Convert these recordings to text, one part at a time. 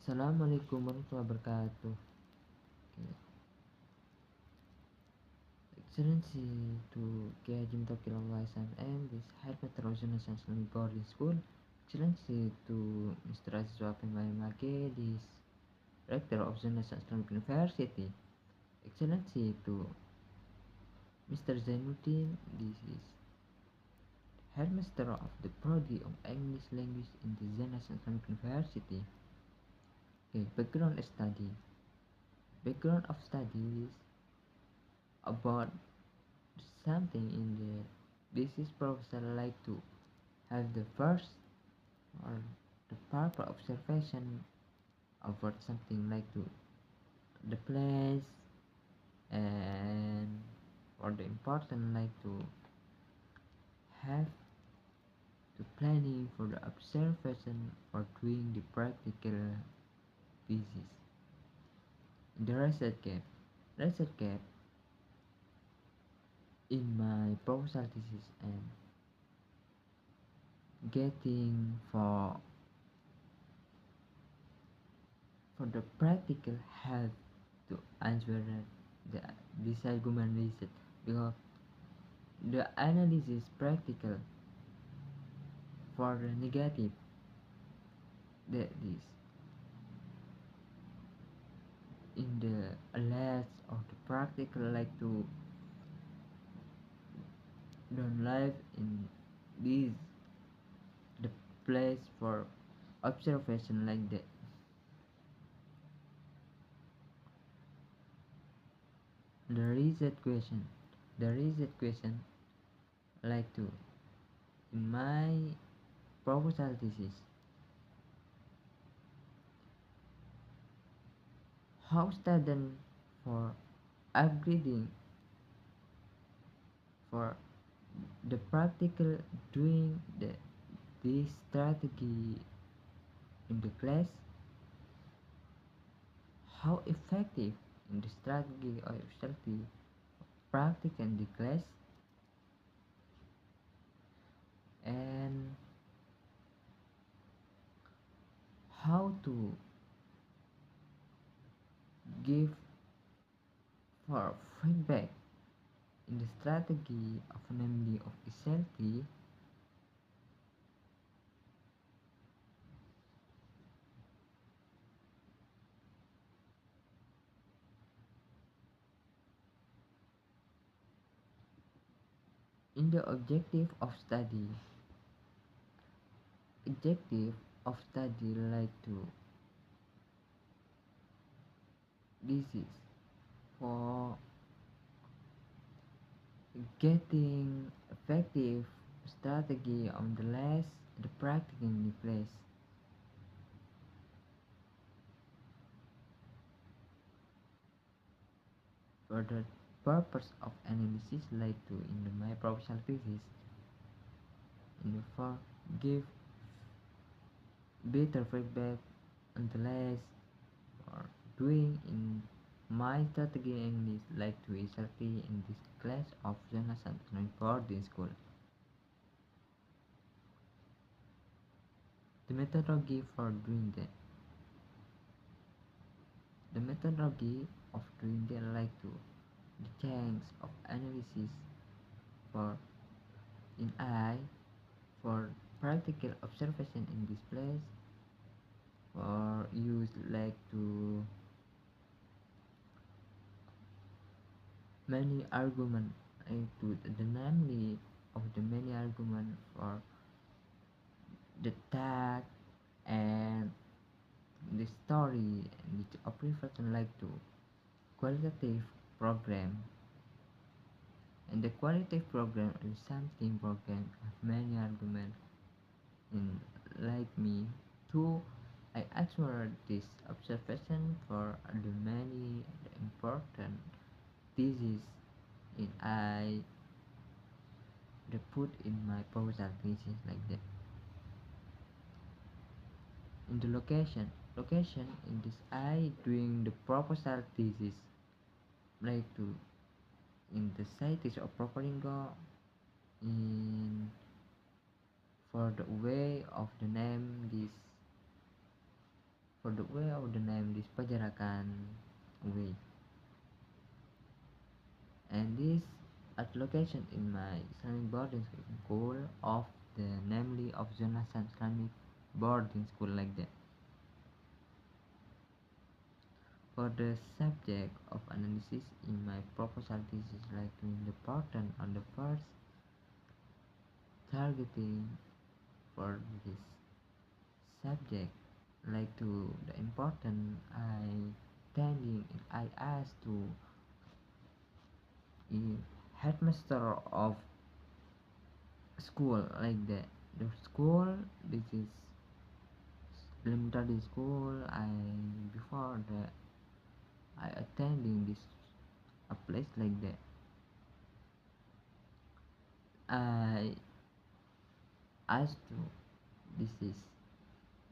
Assalamualaikum warahmatullahi wabarakatuh. Okay. Excellency to Kaya Jim Tokyo Waisan and this High Metropolitan National Boarding School. Excellency to Mr. Aziz Wapin Mayamake, this Rector of the National Islamic University. Excellency to Mr. Zainuddin, this is Headmaster of the Prodi of English Language in the National Islamic University. Okay, background study. Background of study is about something in the thesis professor like to have the first or the proper observation about something like to the place and or the important like to have the planning for the observation or doing the practical thesis. The research gap in my proposal thesis and getting for the practical help to answer this argument research, because the analysis practical for the negative, that is in the less of the practical like to don't live in this the place for observation like that. The reset question like to in my proposal thesis, how student for upgrading for the practical doing this strategy in the class, how effective in the strategy or strategy practice in the class, and how to give for feedback in the strategy of namely of SLT, in the objective of study like to this is for getting effective strategy on the less the practice in the place. For the purpose of analysis like to in my proposal thesis in the for give better feedback on the less or doing in my strategy English like to exactly in this class of Jonas and boarding school. The methodology for doing that. The methodology of doing that like to the chance of analysis for in I for practical observation in this place, for use like to many argument like to the namely of the many argument for the tag and the story and the application like to qualitative program, and the qualitative program is something program of many argument in like me to I answer this observation for the many important thesis in I the put in my proposal thesis like that. In the location in this I doing the proposal thesis like to in the site is of Propalingo in for the way of the name this for the way of the name this Pajarakan way, and this at location in my Islamic boarding school of the namely of Jonathan Islamic boarding school like that. For the subject of analysis in my proposal thesis, like to important on the first targeting for this subject, like to the important I asked to headmaster of school like that. The school, this is elementary school. Before that I attending this a place like that. I asked to this is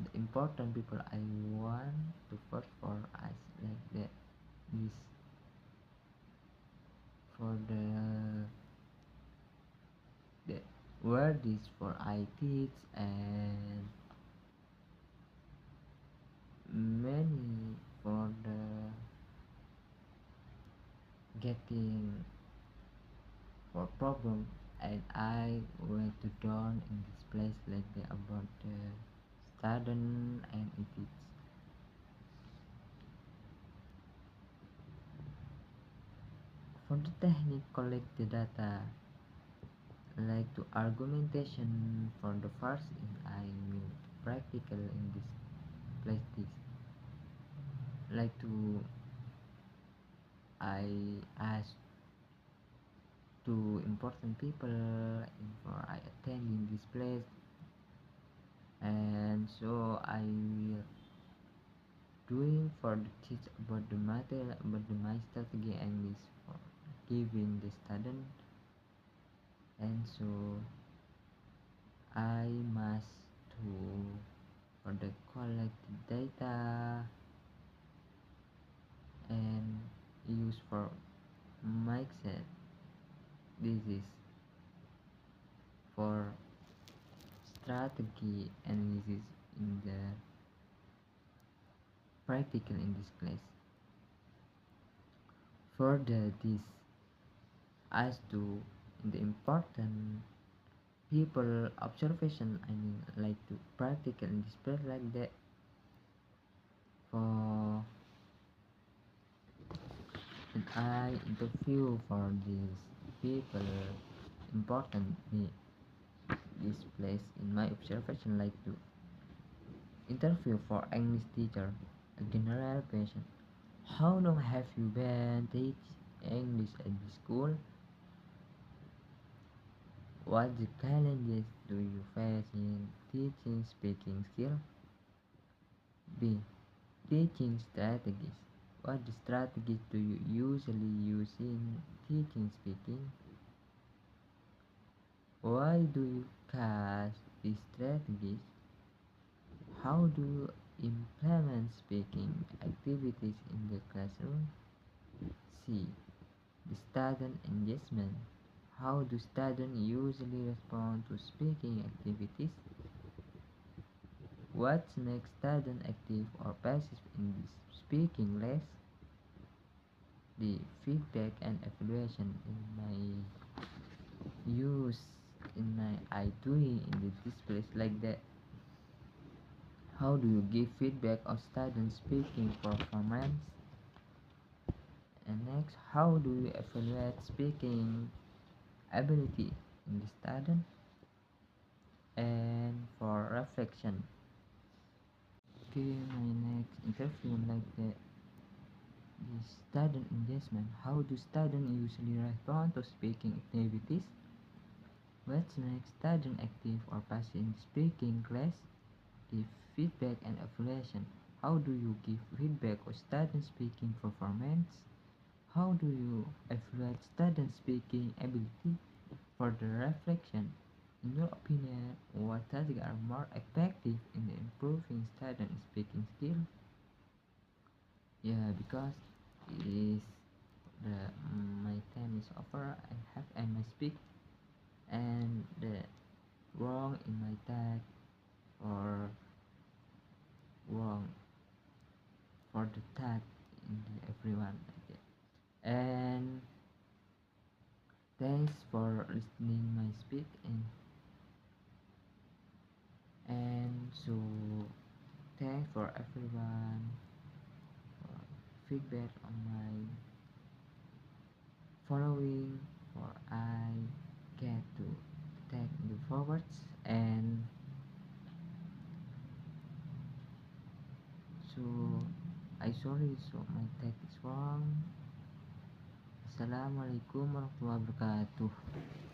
the important people I want to first for us like that. This for the word is for I teach and many for the getting for problem, and I went to down in this place like that about the student and it is for the technique collect the data like to argumentation for the first is I will practical in this place this like to I ask to important people for I attending this place, and so I will doing for the teach about the matter about the my strategy and this for giving the student, and so I must to for the collect data and use for mindset. This is for strategy analysis in the practical in this class. Further, this as to the important people observation. I mean, like to practical in this place like that. For and I interview for these people important me this place in my observation like to interview for English teacher, a general question. How long have you been teach English at the school? What the challenges do you face in teaching speaking skill? B. Teaching strategies. What strategies do you usually use in teaching speaking? Why do you cast these strategies? How do you implement speaking activities in the classroom? C. The student engagement. How do students usually respond to speaking activities? What makes students active or passive in this speaking class? The feedback and evaluation in my use in my I doing in the displays like that. How do you give feedback of student speaking performance? And next, how do you evaluate speaking ability in the student? And for reflection. Okay, my next interview like the student engagement. How do students usually respond to speaking activities? What makes student active or passive in speaking class? The feedback and evaluation. How do you give feedback of student speaking performance? How do you evaluate student speaking ability? For the reflection, in your opinion, what tasks are more effective in improving student speaking skill? Yeah, because it is the my time is over. I must speak, and the wrong in my tag or wrong for the thought in everyone. Okay. And thanks for listening my speak, and so thanks for everyone for feedback on my following for I get to take the forwards, and so I sorry so my take is wrong. Assalamualaikum warahmatullahi wabarakatuh.